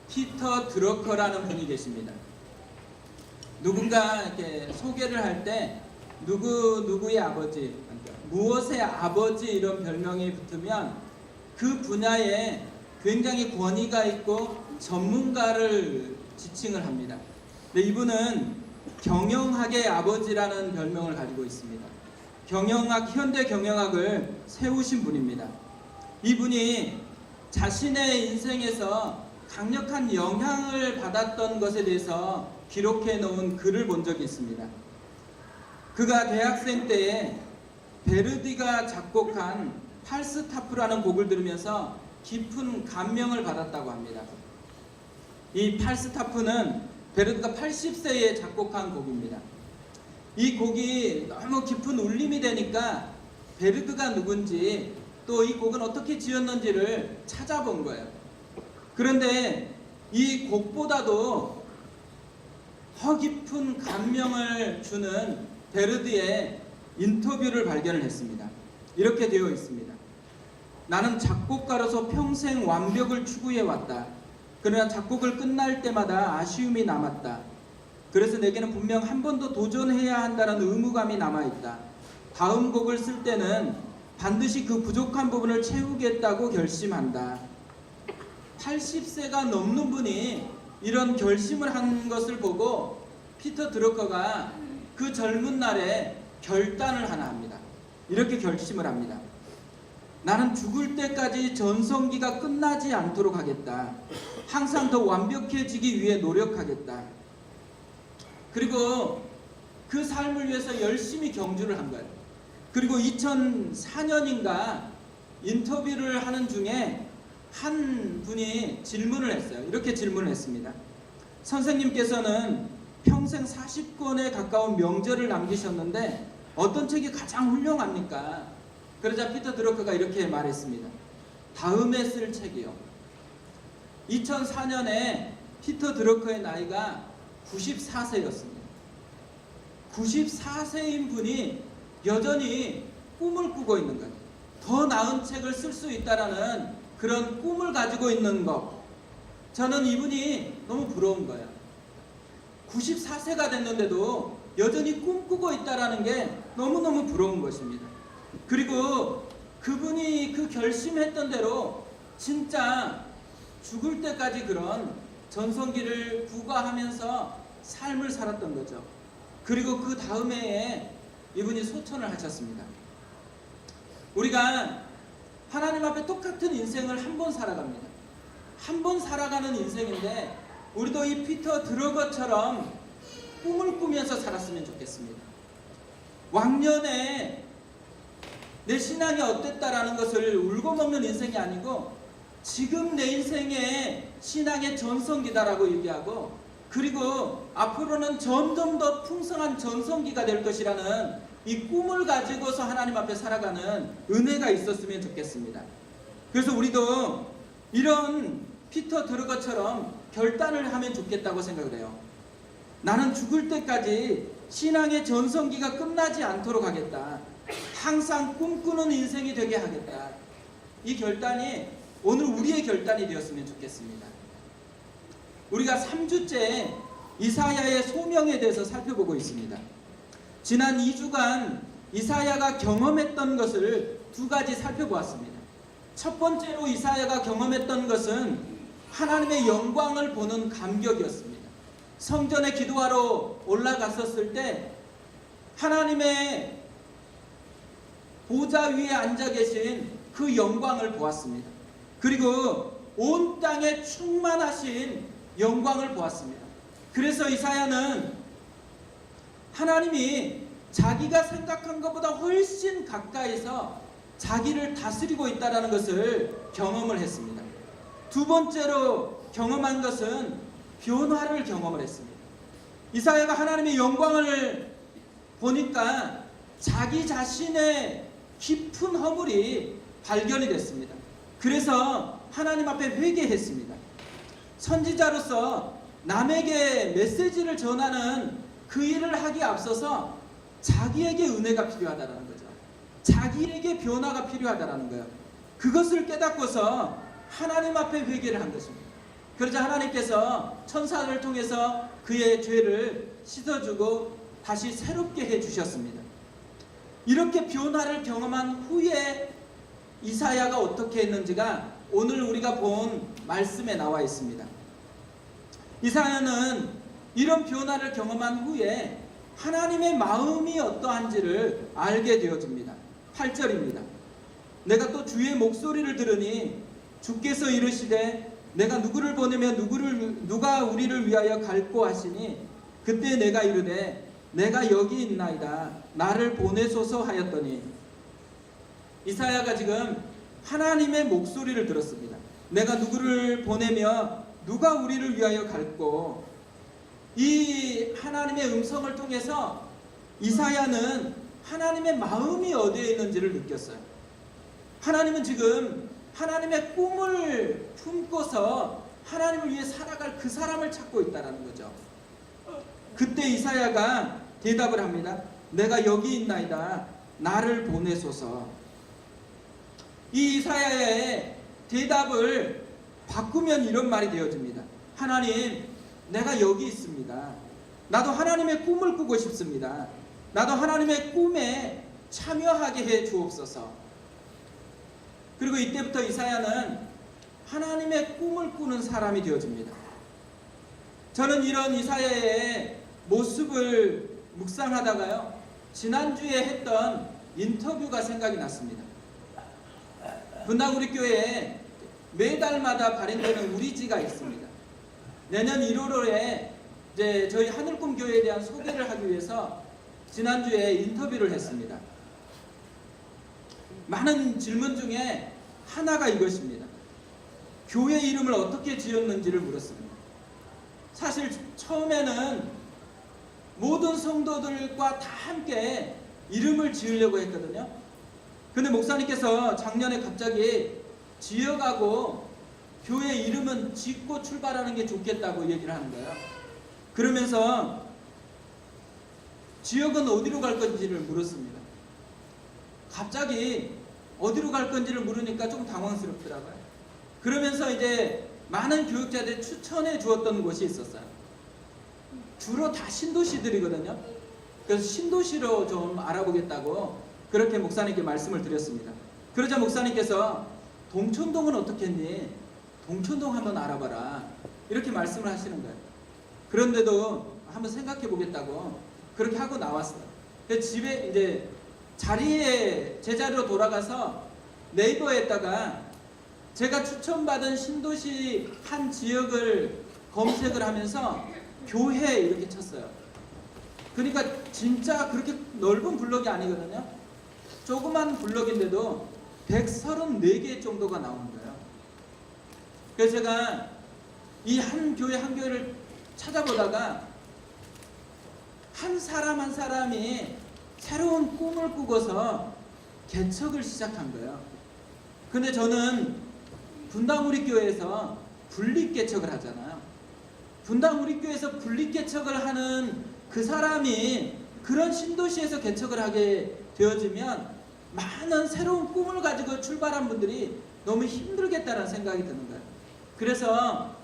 피터 드러커라는 분이 계십니다. 누군가 이렇게 소개를 할 때 누구의 아버지, 무엇의 아버지 이런 별명이 붙으면 그 분야에 굉장히 권위가 있고 전문가를 지칭을 합니다. 근데 이분은 경영학의 아버지라는 별명을 가지고 있습니다. 현대 경영학을 세우신 분입니다. 이분이 자신의 인생에서 강력한 영향을 받았던 것에 대해서 기록해 놓은 글을 본 적이 있습니다. 그가 대학생 때에 베르디가 작곡한 팔스타프라는 곡을 들으면서 깊은 감명을 받았다고 합니다. 이 팔스타프는 베르디가 80세에 작곡한 곡입니다. 이 곡이 너무 깊은 울림이 되니까 베르디가 누군지 또 이 곡은 어떻게 지었는지를 찾아본 거예요. 그런데 이 곡보다도 더 깊은 감명을 주는 베르디의 인터뷰를 발견을 했습니다. 이렇게 되어 있습니다. 나는 작곡가로서 평생 완벽을 추구해왔다. 그러나 작곡을 끝날 때마다 아쉬움이 남았다. 그래서 내게는 분명 한 번 더 도전해야 한다는 의무감이 남아있다. 다음 곡을 쓸 때는 반드시 그 부족한 부분을 채우겠다고 결심한다. 80세가 넘는 분이 이런 결심을 한 것을 보고 피터 드러커가 그 젊은 날에 결단을 하나 합니다. 이렇게 결심을 합니다. 나는 죽을 때까지 전성기가 끝나지 않도록 하겠다. 항상 더 완벽해지기 위해 노력하겠다. 그리고 그 삶을 위해서 열심히 경주를 한 거예요. 그리고 2004년인가 인터뷰를 하는 중에 한 분이 질문을 했어요. 이렇게 질문을 했습니다. 선생님께서는 평생 40권에 가까운 명절을 남기셨는데 어떤 책이 가장 훌륭합니까? 그러자 피터 드러커가 이렇게 말했습니다. 다음에 쓸 책이요. 2004년에 피터 드러커의 나이가 94세였습니다. 94세인 분이 여전히 꿈을 꾸고 있는 거예요. 더 나은 책을 쓸 수 있다라는 그런 꿈을 가지고 있는 것. 저는 이분이 너무 부러운 거예요. 94세가 됐는데도 여전히 꿈꾸고 있다라는 게 너무너무 부러운 것입니다. 그리고 그분이 그 결심했던 대로 진짜 죽을 때까지 그런 전성기를 구가하면서 삶을 살았던 거죠. 그리고 그 다음 해에 이분이 소천을 하셨습니다. 우리가 하나님 앞에 똑같은 인생을 한 번 살아갑니다. 한 번 살아가는 인생인데 우리도 이 피터 드러커처럼 꿈을 꾸면서 살았으면 좋겠습니다. 왕년에 내 신앙이 어땠다라는 것을 울고 먹는 인생이 아니고 지금 내 인생의 신앙의 전성기다라고 얘기하고 그리고 앞으로는 점점 더 풍성한 전성기가 될 것이라는 이 꿈을 가지고서 하나님 앞에 살아가는 은혜가 있었으면 좋겠습니다. 그래서 우리도 이런 피터 드러커처럼 결단을 하면 좋겠다고 생각을 해요. 나는 죽을 때까지 신앙의 전성기가 끝나지 않도록 하겠다. 항상 꿈꾸는 인생이 되게 하겠다. 이 결단이 오늘 우리의 결단이 되었으면 좋겠습니다. 우리가 3주째 이사야의 소명에 대해서 살펴보고 있습니다. 지난 2주간 이사야가 경험했던 것을 두 가지 살펴보았습니다. 첫 번째로 이사야가 경험했던 것은 하나님의 영광을 보는 감격이었습니다. 성전에 기도하러 올라갔었을 때 하나님의 보좌 위에 앉아 계신 그 영광을 보았습니다. 그리고 온 땅에 충만하신 영광을 보았습니다. 그래서 이사야는 하나님이 자기가 생각한 것보다 훨씬 가까이서 자기를 다스리고 있다는 것을 경험을 했습니다. 두 번째로 경험한 것은 변화를 경험을 했습니다. 이사야가 하나님의 영광을 보니까 자기 자신의 깊은 허물이 발견이 됐습니다. 그래서 하나님 앞에 회개했습니다. 선지자로서 남에게 메시지를 전하는 그 일을 하기에 앞서서 자기에게 은혜가 필요하다는 거죠. 자기에게 변화가 필요하다는 거예요. 그것을 깨닫고서 하나님 앞에 회개를 한 것입니다. 그러자 하나님께서 천사를 통해서 그의 죄를 씻어주고 다시 새롭게 해주셨습니다. 이렇게 변화를 경험한 후에 이사야가 어떻게 했는지가 오늘 우리가 본 말씀에 나와 있습니다. 이사야는 이런 변화를 경험한 후에 하나님의 마음이 어떠한지를 알게 되어집니다. 8절입니다. 내가 또 주의 목소리를 들으니 주께서 이르시되 내가 누구를 보내며 누가 우리를 위하여 갈꼬 하시니 그때 내가 이르되 내가 여기 있나이다 나를 보내소서 하였더니 이사야가 지금 하나님의 목소리를 들었습니다. 내가 누구를 보내며 누가 우리를 위하여 갈꼬. 이 하나님의 음성을 통해서 이사야는 하나님의 마음이 어디에 있는지를 느꼈어요. 하나님은 지금 하나님의 꿈을 품고서 하나님을 위해 살아갈 그 사람을 찾고 있다는 거죠. 그때 이사야가 대답을 합니다. 내가 여기 있나이다 나를 보내소서. 이 이사야의 대답을 바꾸면 이런 말이 되어집니다. 하나님, 내가 여기 있습니다. 나도 하나님의 꿈을 꾸고 싶습니다. 나도 하나님의 꿈에 참여하게 해 주옵소서. 그리고 이때부터 이사야는 하나님의 꿈을 꾸는 사람이 되어집니다. 저는 이런 이사야의 모습을 묵상하다가요, 지난주에 했던 인터뷰가 생각이 났습니다. 분당 우리 교회에 매달마다 발행되는 우리지가 있습니다. 내년 1월에 이제 저희 하늘꿈 교회에 대한 소개를 하기 위해서 지난주에 인터뷰를 했습니다. 많은 질문 중에 하나가 이것입니다. 교회 이름을 어떻게 지었는지를 물었습니다. 사실 처음에는 모든 성도들과 다 함께 이름을 지으려고 했거든요. 근데 목사님께서 작년에 갑자기 지어가고 교회 이름은 짓고 출발하는 게 좋겠다고 얘기를 하는 거예요. 그러면서 지역은 어디로 갈 건지를 물었습니다. 갑자기 어디로 갈 건지를 물으니까 좀 당황스럽더라고요. 그러면서 이제 많은 교육자들이 추천해 주었던 곳이 있었어요. 주로 다 신도시들이거든요. 그래서 신도시로 좀 알아보겠다고 그렇게 목사님께 말씀을 드렸습니다. 그러자 목사님께서 동천동은 어떻게 했니? 동천동 한번 알아봐라. 이렇게 말씀을 하시는 거예요. 그런데도 한번 생각해 보겠다고 그렇게 하고 나왔어요. 집에 이제 제자리로 돌아가서 네이버에다가 제가 추천받은 신도시 한 지역을 검색을 하면서 교회 이렇게 쳤어요. 그러니까 진짜 그렇게 넓은 블럭이 아니거든요. 조그만 블럭인데도 134개 정도가 나오는 거예요. 그래서 제가 이 한 교회를 찾아보다가 한 사람 한 사람이 새로운 꿈을 꾸고서 개척을 시작한 거예요. 근데 저는 분당 우리 교회에서 분립 개척을 하잖아요. 분당 우리 교회에서 분립 개척을 하는 그 사람이 그런 신도시에서 개척을 하게 되어지면 많은 새로운 꿈을 가지고 출발한 분들이 너무 힘들겠다는 생각이 드는 거예요. 그래서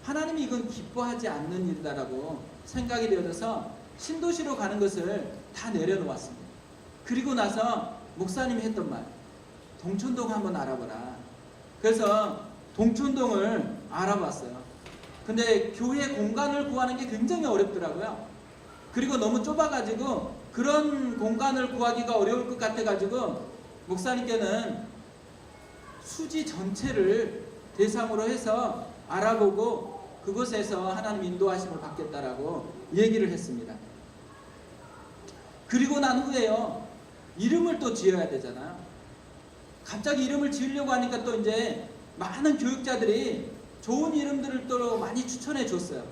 하나님이 이건 기뻐하지 않는 일이다라고 생각이 되어져서 신도시로 가는 것을 다 내려놓았습니다. 그리고 나서 목사님이 했던 말, 동천동 한번 알아보라. 그래서 동천동을 알아봤어요. 근데 교회 공간을 구하는 게 굉장히 어렵더라고요. 그리고 너무 좁아가지고 그런 공간을 구하기가 어려울 것 같아가지고 목사님께는 수지 전체를 대상으로 해서 알아보고 그곳에서 하나님 인도하심을 받겠다라고 얘기를 했습니다. 그리고 난 후에요, 이름을 또 지어야 되잖아요. 갑자기 이름을 지으려고 하니까 또 이제 많은 교육자들이 좋은 이름들을 또 많이 추천해 줬어요.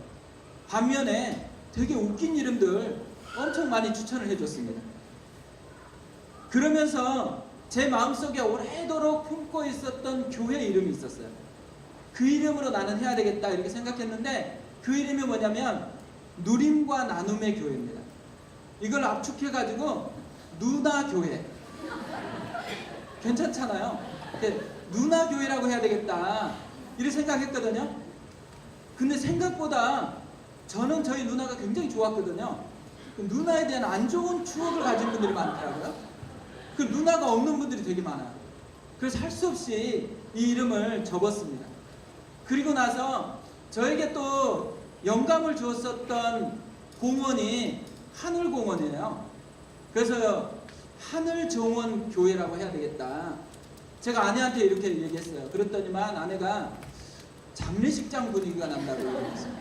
반면에 되게 웃긴 이름들 엄청 많이 추천을 해줬습니다. 그러면서 제 마음속에 오래도록 품고 있었던 교회 이름이 있었어요. 그 이름으로 나는 해야 되겠다 이렇게 생각했는데 그 이름이 뭐냐면 누림과 나눔의 교회입니다. 이걸 압축해가지고 누나교회. 괜찮잖아요. 누나교회라고 해야 되겠다 이렇게 생각했거든요. 근데 생각보다 저는 저희 누나가 굉장히 좋았거든요. 그 누나에 대한 안 좋은 추억을 가진 분들이 많더라고요. 그 누나가 없는 분들이 되게 많아요. 그래서 할 수 없이 이 이름을 적었습니다. 그리고 나서 저에게 또 영감을 주었었던 공원이 하늘공원이에요. 그래서 하늘정원 교회라고 해야 되겠다. 제가 아내한테 이렇게 얘기했어요. 그랬더니만 아내가 장례식장 분위기가 난다고 얘기했어요.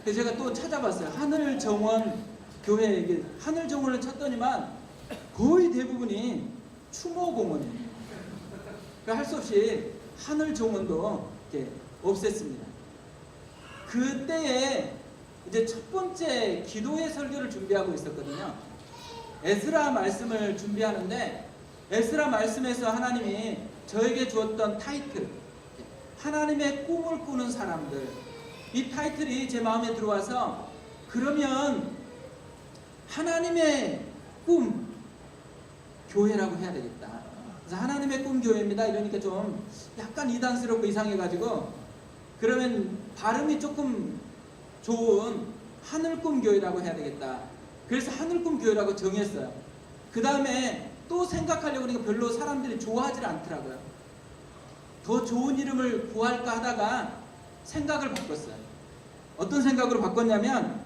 그래서 제가 또 찾아봤어요. 하늘정원 교회, 이게 하늘정원을 찾더니만 거의 대부분이 추모공원이에요. 할 수 없이 하늘정원도 이렇게 없앴습니다. 그때에 이제 첫 번째 기도회 설교를 준비하고 있었거든요. 에스라 말씀을 준비하는데 에스라 말씀에서 하나님이 저에게 주었던 타이틀, 하나님의 꿈을 꾸는 사람들, 이 타이틀이 제 마음에 들어와서 그러면 하나님의 꿈 교회라고 해야 되겠다. 그래서 하나님의 꿈 교회입니다. 이러니까 좀 약간 이단스럽고 이상해가지고 그러면 발음이 조금 좋은 하늘꿈 교회라고 해야 되겠다. 그래서 하늘꿈 교회라고 정했어요. 그 다음에 또 생각하려고 하니까 별로 사람들이 좋아하지 않더라고요. 더 좋은 이름을 구할까 하다가 생각을 바꿨어요. 어떤 생각으로 바꿨냐면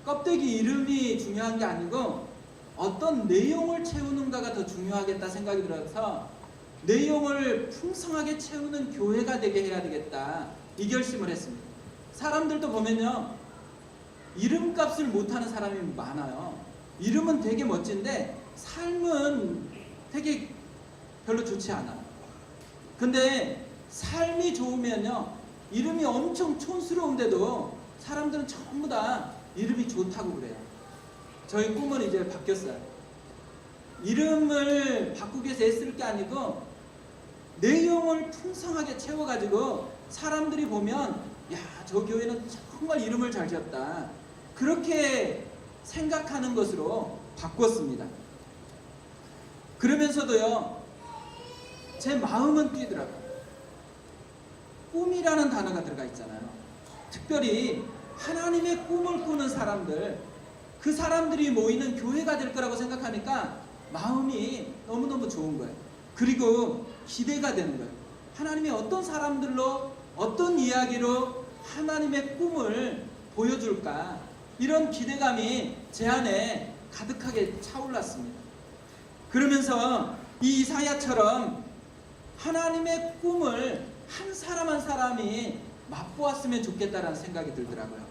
껍데기 이름이 중요한 게 아니고 어떤 내용을 채우는가가 더 중요하겠다 생각이 들어서 내용을 풍성하게 채우는 교회가 되게 해야 되겠다, 이 결심을 했습니다. 사람들도 보면요, 이름값을 못하는 사람이 많아요. 이름은 되게 멋진데 삶은 되게 별로 좋지 않아요. 근데 삶이 좋으면요, 이름이 엄청 촌스러운데도 사람들은 전부 다 이름이 좋다고 그래요. 저희 꿈은 이제 바뀌었어요. 이름을 바꾸기 위해서 애쓸 게 아니고 내용을 풍성하게 채워가지고 사람들이 보면 야, 저 교회는 정말 이름을 잘 지었다, 그렇게 생각하는 것으로 바꿨습니다. 그러면서도요, 제 마음은 뛰더라고요. 꿈이라는 단어가 들어가 있잖아요. 특별히 하나님의 꿈을 꾸는 사람들, 그 사람들이 모이는 교회가 될 거라고 생각하니까 마음이 너무너무 좋은 거예요. 그리고 기대가 되는 거예요. 하나님이 어떤 사람들로, 어떤 이야기로 하나님의 꿈을 보여줄까, 이런 기대감이 제 안에 가득하게 차올랐습니다. 그러면서 이 이사야처럼 하나님의 꿈을 한 사람 한 사람이 맛보았으면 좋겠다라는 생각이 들더라고요.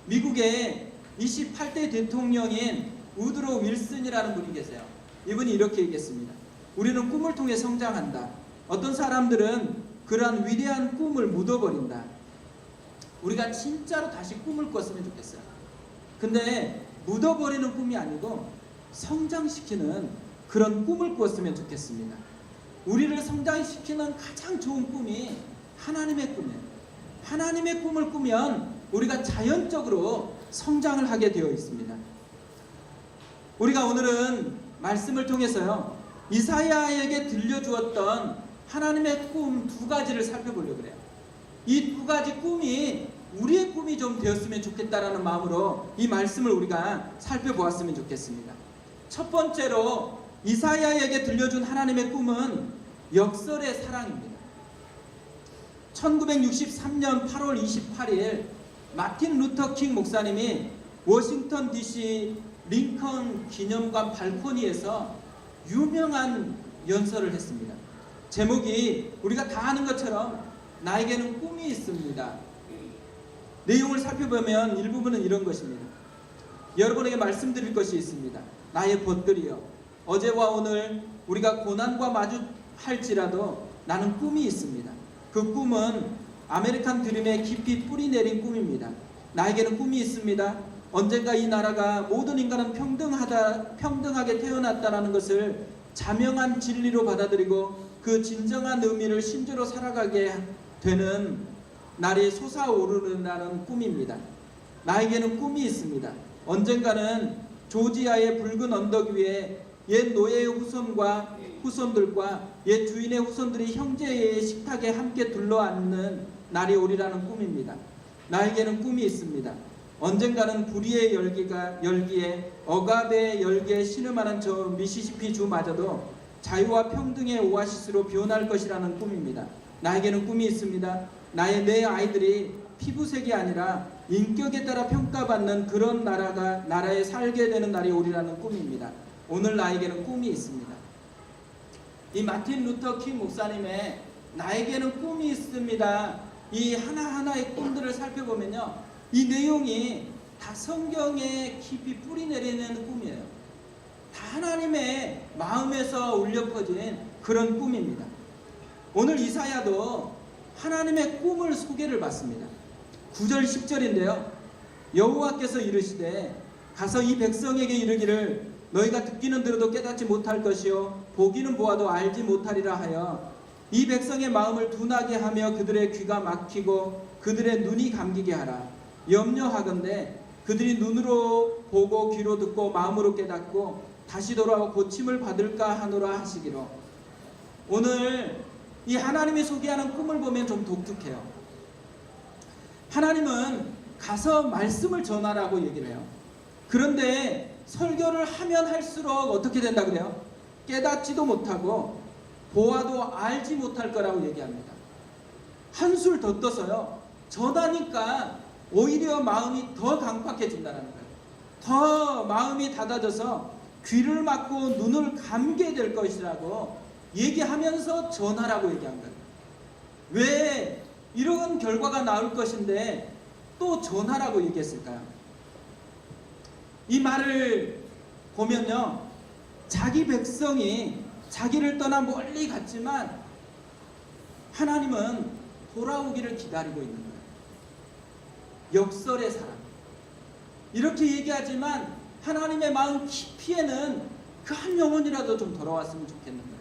미국의 28대 대통령인 우드로 윌슨이라는 분이 계세요. 이분이 이렇게 얘기했습니다. 우리는 꿈을 통해 성장한다. 어떤 사람들은 그러한 위대한 꿈을 묻어버린다. 우리가 진짜로 다시 꿈을 꿨으면 좋겠어요. 근데 묻어버리는 꿈이 아니고 성장시키는 그런 꿈을 꿨으면 좋겠습니다. 우리를 성장시키는 가장 좋은 꿈이 하나님의 꿈이에요. 하나님의 꿈을 꾸면 우리가 자연적으로 성장을 하게 되어 있습니다. 우리가 오늘은 말씀을 통해서요, 이사야에게 들려주었던 하나님의 꿈 두 가지를 살펴보려고 그래요. 이 두 가지 꿈이 우리의 꿈이 좀 되었으면 좋겠다라는 마음으로 이 말씀을 우리가 살펴보았으면 좋겠습니다. 첫 번째로 이사야에게 들려준 하나님의 꿈은 역설의 사랑입니다. 1963년 8월 28일 마틴 루터 킹 목사님이 워싱턴 DC 링컨 기념관 발코니에서 유명한 연설을 했습니다. 제목이 우리가 다 아는 것처럼 나에게는 꿈이 있습니다. 내용을 살펴보면 일부분은 이런 것입니다. 여러분에게 말씀드릴 것이 있습니다. 나의 벗들이여, 어제와 오늘 우리가 고난과 마주할지라도 나는 꿈이 있습니다. 그 꿈은 아메리칸 드림의 깊이 뿌리 내린 꿈입니다. 나에게는 꿈이 있습니다. 언젠가 이 나라가 모든 인간은 평등하게 태어났다는 것을 자명한 진리로 받아들이고 그 진정한 의미를 신조로 살아가게 되는 날이 솟아오르는 꿈입니다. 나에게는 꿈이 있습니다. 언젠가는 조지아의 붉은 언덕 위에 옛 노예의 후손들과 옛 주인의 후손들이 형제의 식탁에 함께 둘러앉는 날이 오리라는 꿈입니다. 나에게는 꿈이 있습니다. 언젠가는 불의의 열기에 억압의 열기에 신음하는 저 미시시피 주마저도 자유와 평등의 오아시스로 변할 것이라는 꿈입니다. 나에게는 꿈이 있습니다. 내 아이들이 피부색이 아니라 인격에 따라 평가받는 그런 나라에 살게 되는 날이 오리라는 꿈입니다. 오늘 나에게는 꿈이 있습니다. 이 마틴 루터 킹 목사님의 나에게는 꿈이 있습니다. 이 하나하나의 꿈들을 살펴보면요, 이 내용이 다 성경에 깊이 뿌리 내리는 꿈이에요. 다 하나님의 마음에서 울려 퍼진 그런 꿈입니다. 오늘 이사야도 하나님의 꿈을 소개를 받습니다. 9절 10절인데요. 여호와께서 이르시되 가서 이 백성에게 이르기를 너희가 듣기는 들어도 깨닫지 못할 것이요 보기는 보아도 알지 못하리라 하여 이 백성의 마음을 둔하게 하며 그들의 귀가 막히고 그들의 눈이 감기게 하라. 염려하건대 그들이 눈으로 보고 귀로 듣고 마음으로 깨닫고 다시 돌아와 고침을 받을까 하노라 하시기로. 오늘 이 하나님이 소개하는 꿈을 보면 좀 독특해요. 하나님은 가서 말씀을 전하라고 얘기를 해요. 그런데 설교를 하면 할수록 어떻게 된다 그래요? 깨닫지도 못하고 보아도 알지 못할 거라고 얘기합니다. 한술 더 떠서요, 전하니까 오히려 마음이 더 강팍해진다는 거예요. 더 마음이 닫아져서 귀를 막고 눈을 감게 될 것이라고 얘기하면서 전하라고 얘기한 거예요. 왜 이런 결과가 나올 것인데 또 전하라고 얘기했을까요? 이 말을 보면요, 자기 백성이 자기를 떠나 멀리 갔지만 하나님은 돌아오기를 기다리고 있는 거예요. 역설의 사랑. 이렇게 얘기하지만 하나님의 마음 깊이에는 그 한 영혼이라도 좀 돌아왔으면 좋겠는 거예요.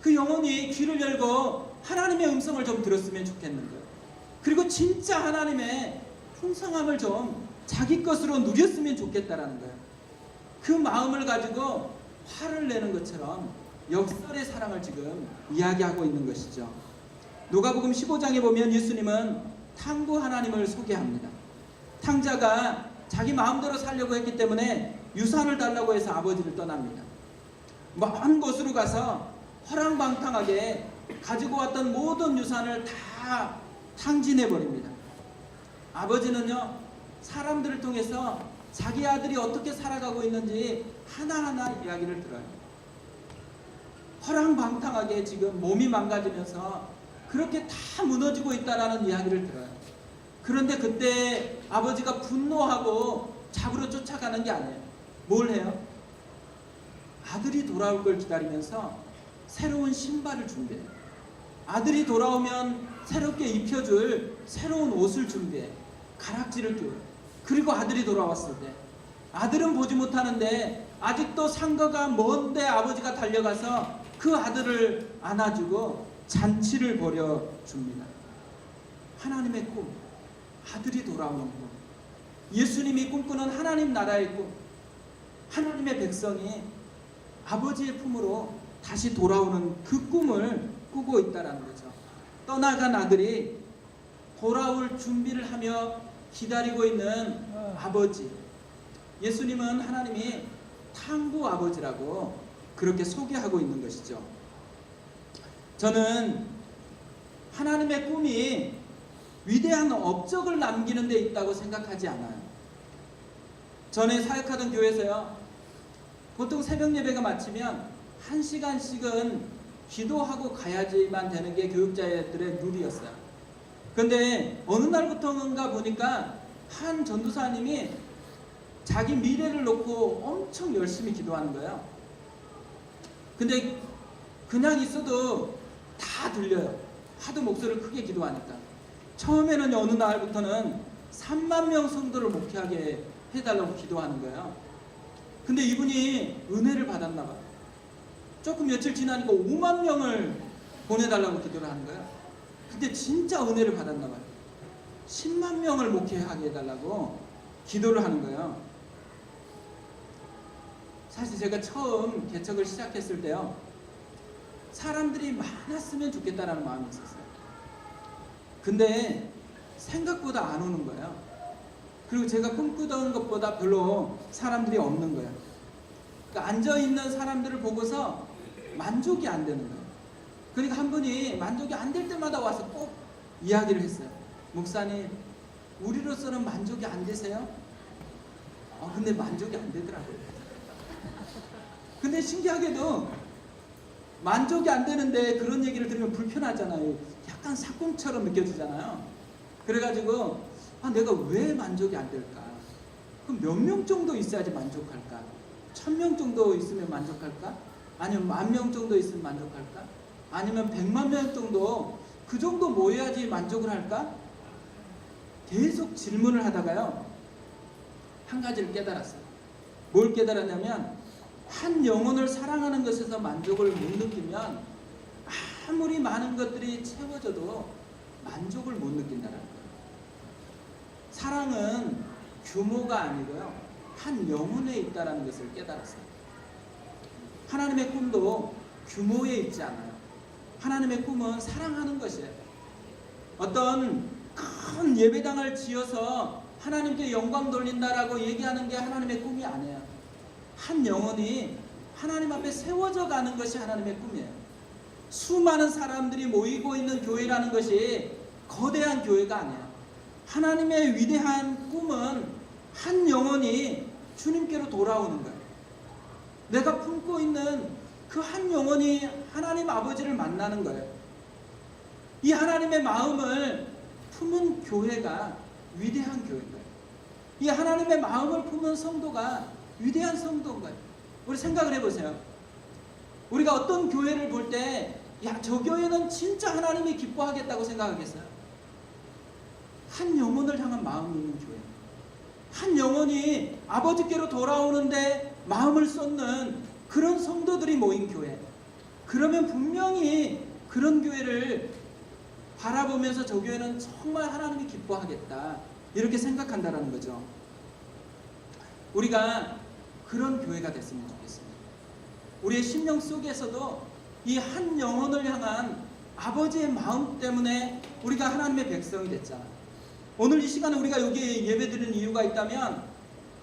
그 영혼이 귀를 열고 하나님의 음성을 좀 들었으면 좋겠는 거예요. 그리고 진짜 하나님의 풍성함을 좀 자기 것으로 누렸으면 좋겠다라는 거예요. 그 마음을 가지고 화를 내는 것처럼 역설의 사랑을 지금 이야기하고 있는 것이죠. 누가복음 15장에 보면 예수님은 탕부 하나님을 소개합니다. 탕자가 자기 마음대로 살려고 했기 때문에 유산을 달라고 해서 아버지를 떠납니다. 먼 곳으로 가서 허랑방탕하게 가지고 왔던 모든 유산을 다 탕진해버립니다. 아버지는요, 사람들을 통해서 자기 아들이 어떻게 살아가고 있는지 하나하나 이야기를 들어요. 허랑방탕하게 지금 몸이 망가지면서 그렇게 다 무너지고 있다라는 이야기를 들어요. 그런데 그때 아버지가 분노하고 잡으러 쫓아가는 게 아니에요. 뭘 해요? 아들이 돌아올 걸 기다리면서 새로운 신발을 준비해요. 아들이 돌아오면 새롭게 입혀줄 새로운 옷을 준비해 가락지를 끼워요. 그리고 아들이 돌아왔을 때 아들은 보지 못하는데 아직도 상거가 먼데 아버지가 달려가서 그 아들을 안아주고 잔치를 벌여줍니다. 하나님의 꿈, 아들이 돌아오는 꿈, 예수님이 꿈꾸는 하나님 나라의 꿈, 하나님의 백성이 아버지의 품으로 다시 돌아오는 그 꿈을 꾸고 있다는 거죠. 떠나간 아들이 돌아올 준비를 하며 기다리고 있는 아버지. 예수님은 하나님이 탕부 아버지라고 그렇게 소개하고 있는 것이죠. 저는 하나님의 꿈이 위대한 업적을 남기는 데 있다고 생각하지 않아요. 전에 사역하던 교회에서요, 보통 새벽 예배가 마치면 1시간씩은 기도하고 가야지만 되는 게 교육자들의 룰이었어요. 근데 어느 날부터인가 보니까 한 전도사님이 자기 미래를 놓고 엄청 열심히 기도하는 거예요. 근데 그냥 있어도 다 들려요. 하도 목소리를 크게 기도하니까. 처음에는 어느 날부터는 3만 명 성도를 목회하게 해달라고 기도하는 거예요. 근데 이분이 은혜를 받았나 봐요. 조금 며칠 지나니까 5만 명을 보내달라고 기도를 하는 거예요. 근데 진짜 은혜를 받았나 봐요. 10만 명을 목회하게 해달라고 기도를 하는 거예요. 사실 제가 처음 개척을 시작했을 때요, 사람들이 많았으면 좋겠다라는 마음이 있었어요. 근데 생각보다 안 오는 거예요. 그리고 제가 꿈꾸던 것보다 별로 사람들이 없는 거예요. 그러니까 앉아있는 사람들을 보고서 만족이 안 되는 거예요. 그러니까 한 분이 만족이 안 될 때마다 와서 꼭 이야기를 했어요. 목사님, 우리로서는 만족이 안 되세요? 근데 만족이 안 되더라고요. 근데 신기하게도 만족이 안 되는데 그런 얘기를 들으면 불편하잖아요. 약간 사꿈처럼 느껴지잖아요. 그래가지고 내가 왜 만족이 안 될까? 그럼 몇 명 정도 있어야지 만족할까? 1000명 정도 있으면 만족할까? 아니면 10,000명 정도 있으면 만족할까? 아니면 100만 명 정도, 그 정도 모여야지 만족을 할까? 계속 질문을 하다가요, 한 가지를 깨달았어요. 뭘 깨달았냐면, 한 영혼을 사랑하는 것에서 만족을 못 느끼면 아무리 많은 것들이 채워져도 만족을 못 느낀다는 거예요. 사랑은 규모가 아니고요, 한 영혼에 있다는 것을 깨달았어요. 하나님의 꿈도 규모에 있지 않아요. 하나님의 꿈은 사랑하는 것이에요. 어떤 큰 예배당을 지어서 하나님께 영광 돌린다라고 얘기하는 게 하나님의 꿈이 아니에요. 한 영혼이 하나님 앞에 세워져 가는 것이 하나님의 꿈이에요. 수많은 사람들이 모이고 있는 교회라는 것이 거대한 교회가 아니에요. 하나님의 위대한 꿈은 한 영혼이 주님께로 돌아오는 거예요. 내가 품고 있는 그 한 영혼이 하나님 아버지를 만나는 거예요. 이 하나님의 마음을 품은 교회가 위대한 교회인 거예요. 이 하나님의 마음을 품은 성도가 위대한 성도인 거예요. 우리 생각을 해보세요. 우리가 어떤 교회를 볼 때, 저 교회는 진짜 하나님이 기뻐하겠다고 생각하겠어요? 한 영혼을 향한 마음이 있는 교회, 한 영혼이 아버지께로 돌아오는데 마음을 쏟는 그런 성도들이 모인 교회, 그러면 분명히 그런 교회를 바라보면서 저 교회는 정말 하나님이 기뻐하겠다, 이렇게 생각한다는 거죠. 우리가 그런 교회가 됐으면 좋겠습니다. 우리의 심령 속에서도 이 한 영혼을 향한 아버지의 마음 때문에 우리가 하나님의 백성이 됐잖아요. 오늘 이 시간에 우리가 여기 예배드리는 이유가 있다면,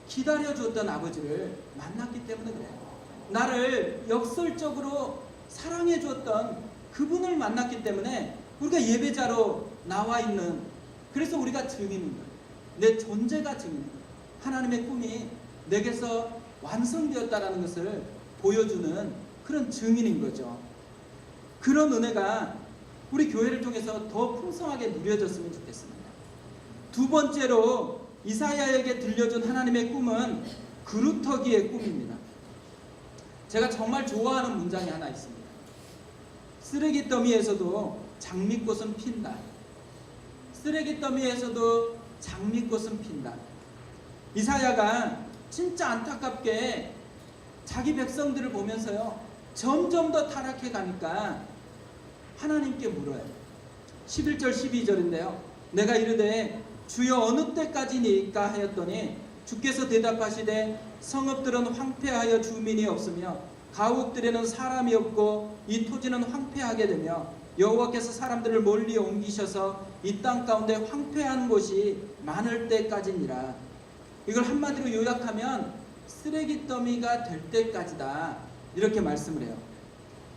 기다려주었던 아버지를 만났기 때문에 그래요. 나를 역설적으로 사랑해 주었던 그분을 만났기 때문에 우리가 예배자로 나와 있는, 그래서 우리가 증인인 거예요. 내 존재가 증인인 거예요. 하나님의 꿈이 내게서 완성되었다라는 것을 보여주는 그런 증인인 거죠. 그런 은혜가 우리 교회를 통해서 더 풍성하게 누려졌으면 좋겠습니다. 두 번째로 이사야에게 들려준 하나님의 꿈은 그루터기의 꿈입니다. 제가 정말 좋아하는 문장이 하나 있습니다. 쓰레기 더미에서도 장미꽃은 핀다. 쓰레기 더미에서도 장미꽃은 핀다. 이사야가 진짜 안타깝게 자기 백성들을 보면서요, 점점 더 타락해 가니까 하나님께 물어요. 11절 12절인데요. 내가 이르되 주여 어느 때까지니까 하였더니 주께서 대답하시되 성읍들은 황폐하여 주민이 없으며 가옥들에는 사람이 없고 이 토지는 황폐하게 되며 여호와께서 사람들을 멀리 옮기셔서 이 땅 가운데 황폐한 곳이 많을 때까지니라. 이걸 한마디로 요약하면 쓰레기 더미가 될 때까지다, 이렇게 말씀을 해요.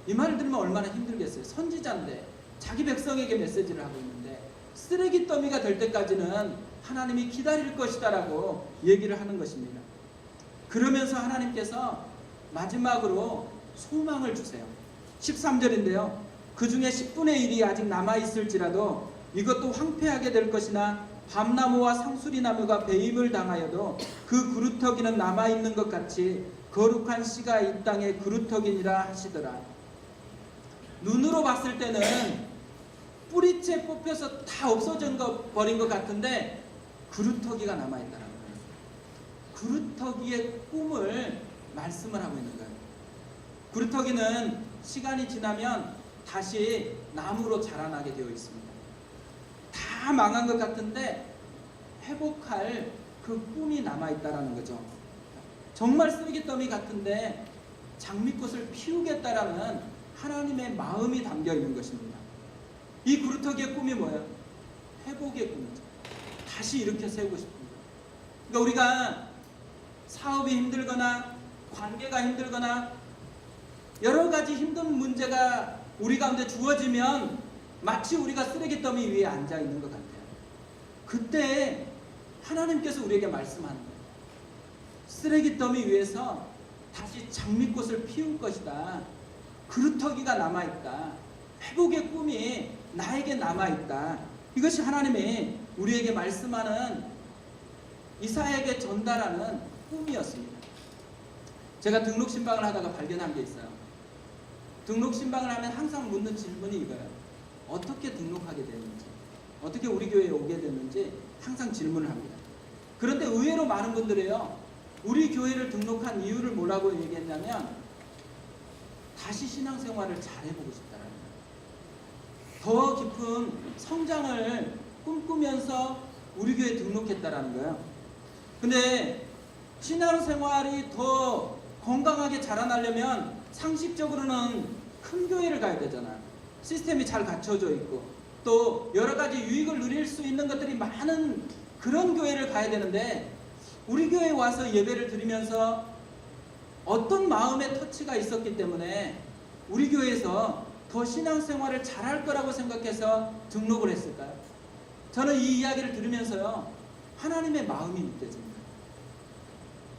이 말을 들으면 얼마나 힘들겠어요. 선지자인데 자기 백성에게 메시지를 하고 있는데 쓰레기 더미가 될 때까지는 하나님이 기다릴 것이다 라고 얘기를 하는 것입니다. 그러면서 하나님께서 마지막으로 소망을 주세요. 13절인데요. 그 중에 10분의 1이 아직 남아있을지라도 이것도 황폐하게 될 것이나 밤나무와 상수리나무가 배임을 당하여도 그 그루터기는 남아있는 것 같이 거룩한 씨가 이 땅의 그루터기니라 하시더라. 눈으로 봤을 때는 뿌리채 뽑혀서 다 없어진 버린 것 같은데 그루터기가 남아있다는 거예요. 그루터기의 꿈을 말씀을 하고 있는 거예요. 그루터기는 시간이 지나면 다시 나무로 자라나게 되어 있습니다. 다 망한 것 같은데 회복할 그 꿈이 남아있다는 거죠. 정말 쓰레기 더미 같은데 장미꽃을 피우겠다라는 하나님의 마음이 담겨 있는 것입니다. 이 그루터기의 꿈이 뭐예요? 회복의 꿈이죠. 다시 일으켜 세우고 싶은 거예요. 그러니까 우리가 사업이 힘들거나 관계가 힘들거나 여러 가지 힘든 문제가 우리 가운데 주어지면 마치 우리가 쓰레기더미 위에 앉아 있는 것 같아요. 그때 하나님께서 우리에게 말씀하는 거예요. 쓰레기더미 위에서 다시 장미꽃을 피울 것이다. 그루터기가 남아있다. 회복의 꿈이 나에게 남아있다. 이것이 하나님이 우리에게 말씀하는, 이사야에게 전달하는 꿈이었습니다. 제가 등록신방을 하다가 발견한 게 있어요. 등록신방을 하면 항상 묻는 질문이 이거예요. 어떻게 등록하게 되는지, 어떻게 우리 교회에 오게 됐는지 항상 질문을 합니다. 그런데 의외로 많은 분들이요, 우리 교회를 등록한 이유를 뭐라고 얘기했냐면 다시 신앙생활을 잘해보고 싶다라는 거예요. 더 깊은 성장을 꿈꾸면서 우리 교회에 등록했다라는 거예요. 근데 신앙생활이 더 건강하게 자라나려면 상식적으로는 큰 교회를 가야 되잖아요. 시스템이 잘 갖춰져 있고 또 여러 가지 유익을 누릴 수 있는 것들이 많은 그런 교회를 가야 되는데, 우리 교회에 와서 예배를 드리면서 어떤 마음의 터치가 있었기 때문에 우리 교회에서 더 신앙생활을 잘할 거라고 생각해서 등록을 했을까요? 저는 이 이야기를 들으면서요, 하나님의 마음이 느껴집니다.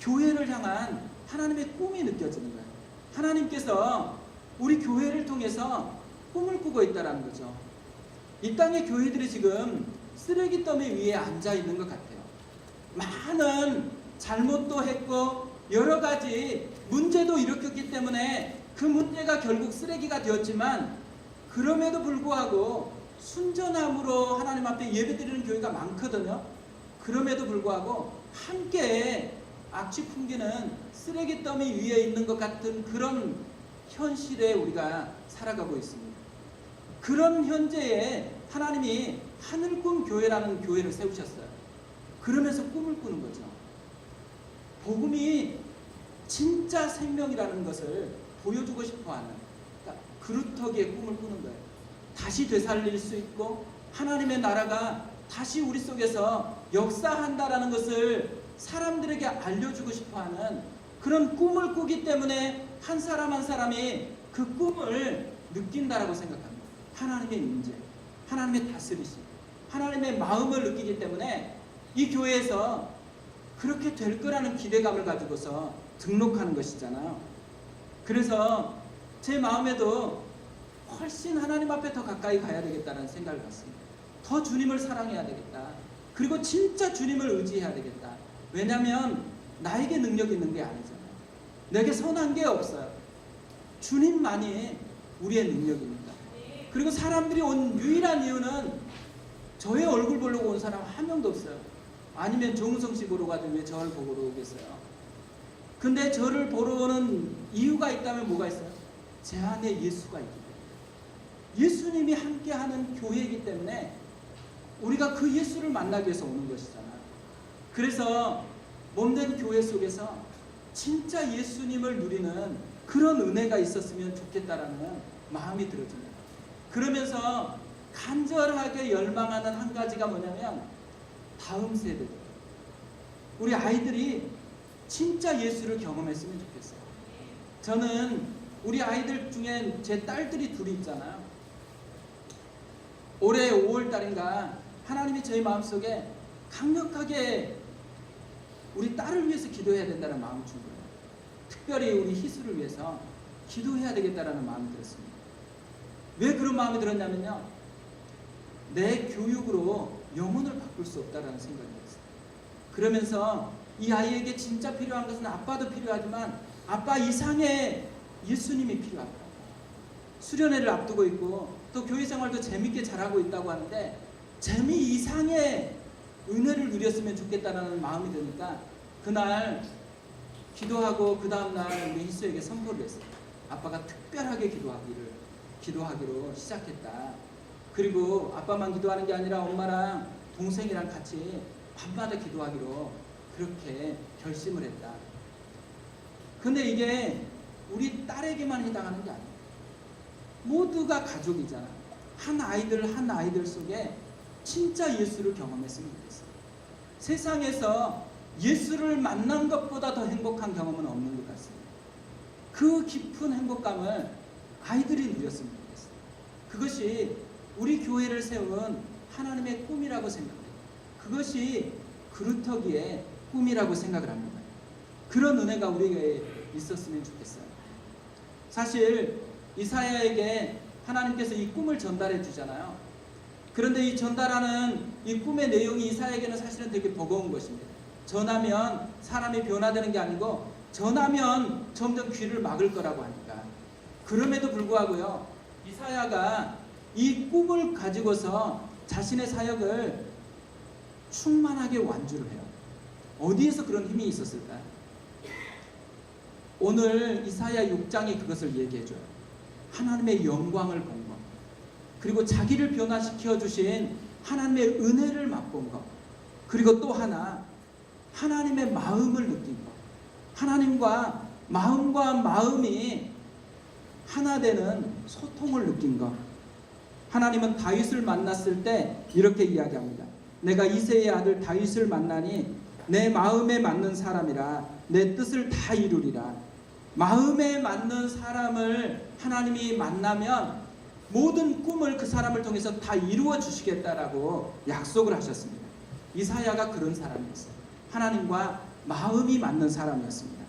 교회를 향한 하나님의 꿈이 느껴지는 거예요. 하나님께서 우리 교회를 통해서 꿈을 꾸고 있다는 거죠. 이 땅의 교회들이 지금 쓰레기 더미 위에 앉아 있는 것 같아요. 많은 잘못도 했고 여러 가지 문제도 일으켰기 때문에 그 문제가 결국 쓰레기가 되었지만, 그럼에도 불구하고 순전함으로 하나님 앞에 예배드리는 교회가 많거든요. 그럼에도 불구하고 함께 악취 풍기는 쓰레기 더미 위에 있는 것 같은 그런 현실에 우리가 살아가고 있습니다. 그런 현재에 하나님이 하늘꿈 교회라는 교회를 세우셨어요. 그러면서 꿈을 꾸는 거죠. 복음이 진짜 생명이라는 것을 보여주고 싶어하는, 그러니까 그루터기의 꿈을 꾸는 거예요. 다시 되살릴 수 있고 하나님의 나라가 다시 우리 속에서 역사한다라는 것을 사람들에게 알려주고 싶어하는 그런 꿈을 꾸기 때문에 한 사람 한 사람이 그 꿈을 느낀다라고 생각합니다. 하나님의 임재, 하나님의 다스리심, 하나님의 마음을 느끼기 때문에 이 교회에서 그렇게 될 거라는 기대감을 가지고서 등록하는 것이잖아요. 그래서 제 마음에도 훨씬 하나님 앞에 더 가까이 가야 되겠다는 생각을 갖습니다. 더 주님을 사랑해야 되겠다. 그리고 진짜 주님을 의지해야 되겠다. 왜냐하면 나에게 능력이 있는 게 아니잖아요. 내게 선한 게 없어요. 주님만이 우리의 능력입니다. 그리고 사람들이 온 유일한 이유는 저의 얼굴 보려고 온 사람 한 명도 없어요. 아니면 정우성 씨 보러 가도 왜 저를 보러 오겠어요? 근데 저를 보러 오는 이유가 있다면 뭐가 있어요? 제 안에 예수가 있기 때문에. 예수님이 함께하는 교회이기 때문에 우리가 그 예수를 만나기 위해서 오는 것이잖아요. 그래서 몸된 교회 속에서 진짜 예수님을 누리는 그런 은혜가 있었으면 좋겠다라는 마음이 들어집니다. 그러면서 간절하게 열망하는 한 가지가 뭐냐면 다음 세대들, 우리 아이들이 진짜 예수를 경험했으면 좋겠어요. 저는 우리 아이들 중에 제 딸들이 둘이 있잖아요. 올해 5월달인가 하나님이 저희 마음속에 강력하게 우리 딸을 위해서 기도해야 된다는 마음을 준 거예요. 특별히 우리 희수를 위해서 기도해야 되겠다는 마음이 들었습니다. 왜 그런 마음이 들었냐면요, 내 교육으로 영혼을 바꿀 수 없다라는 생각이 들었어요. 그러면서 이 아이에게 진짜 필요한 것은 아빠도 필요하지만 아빠 이상의 예수님이 필요하다. 수련회를 앞두고 있고 또 교회 생활도 재밌게 잘하고 있다고 하는데 재미 이상의 은혜를 누렸으면 좋겠다라는 마음이 드니까 그날 기도하고 그 다음날 우리 희수에게 선포를 했어요. 아빠가 특별하게 기도하기로 시작했다. 그리고 아빠만 기도하는 게 아니라 엄마랑 동생이랑 같이 밤마다 기도하기로 그렇게 결심을 했다. 근데 이게 우리 딸에게만 해당하는 게 아니에요. 모두가 가족이잖아. 한 아이들 속에 진짜 예수를 경험했으면 좋겠어요. 세상에서 예수를 만난 것보다 더 행복한 경험은 없는 것 같습니다. 그 깊은 행복감을 아이들이 누렸으면 좋겠어요. 그것이 우리 교회를 세운 하나님의 꿈이라고 생각해요. 그것이 그루터기의 꿈이라고 생각을 합니다. 그런 은혜가 우리에게 있었으면 좋겠어요. 사실 이사야에게 하나님께서 이 꿈을 전달해 주잖아요. 그런데 이 전달하는 이 꿈의 내용이 이사야에게는 사실은 되게 버거운 것입니다. 전하면 사람이 변화되는 게 아니고 전하면 점점 귀를 막을 거라고 하니까. 그럼에도 불구하고요, 이사야가 이 꿈을 가지고서 자신의 사역을 충만하게 완주를 해요. 어디에서 그런 힘이 있었을까? 오늘 이사야 6장이 그것을 얘기해줘요. 하나님의 영광을 본 것, 그리고 자기를 변화시켜 주신 하나님의 은혜를 맛본 것, 그리고 또 하나 하나님의 마음을 느낀 것, 하나님과 마음이 하나 되는 소통을 느낀 것. 하나님은 다윗을 만났을 때 이렇게 이야기합니다. 내가 이새의 아들 다윗을 만나니 내 마음에 맞는 사람이라 내 뜻을 다 이루리라. 마음에 맞는 사람을 하나님이 만나면 모든 꿈을 그 사람을 통해서 다 이루어 주시겠다라고 약속을 하셨습니다. 이사야가 그런 사람이었어요. 하나님과 마음이 맞는 사람이었습니다.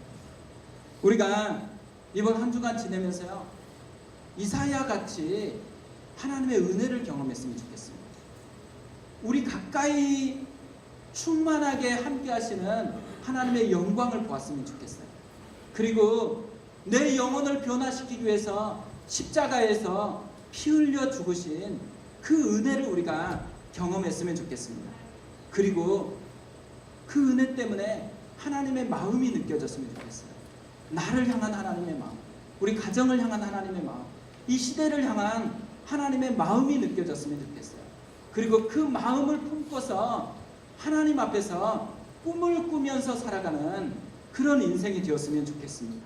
우리가 이번 한 주간 지내면서요, 이사야 같이 하나님의 은혜를 경험했으면 좋겠습니다. 우리 가까이 충만하게 함께 하시는 하나님의 영광을 보았으면 좋겠어요. 그리고 내 영혼을 변화시키기 위해서 십자가에서 피 흘려 죽으신 그 은혜를 우리가 경험했으면 좋겠습니다. 그리고 그 은혜 때문에 하나님의 마음이 느껴졌으면 좋겠어요. 나를 향한 하나님의 마음, 우리 가정을 향한 하나님의 마음, 이 시대를 향한 하나님의 마음이 느껴졌으면 좋겠어요. 그리고 그 마음을 품고서 하나님 앞에서 꿈을 꾸면서 살아가는 그런 인생이 되었으면 좋겠습니다.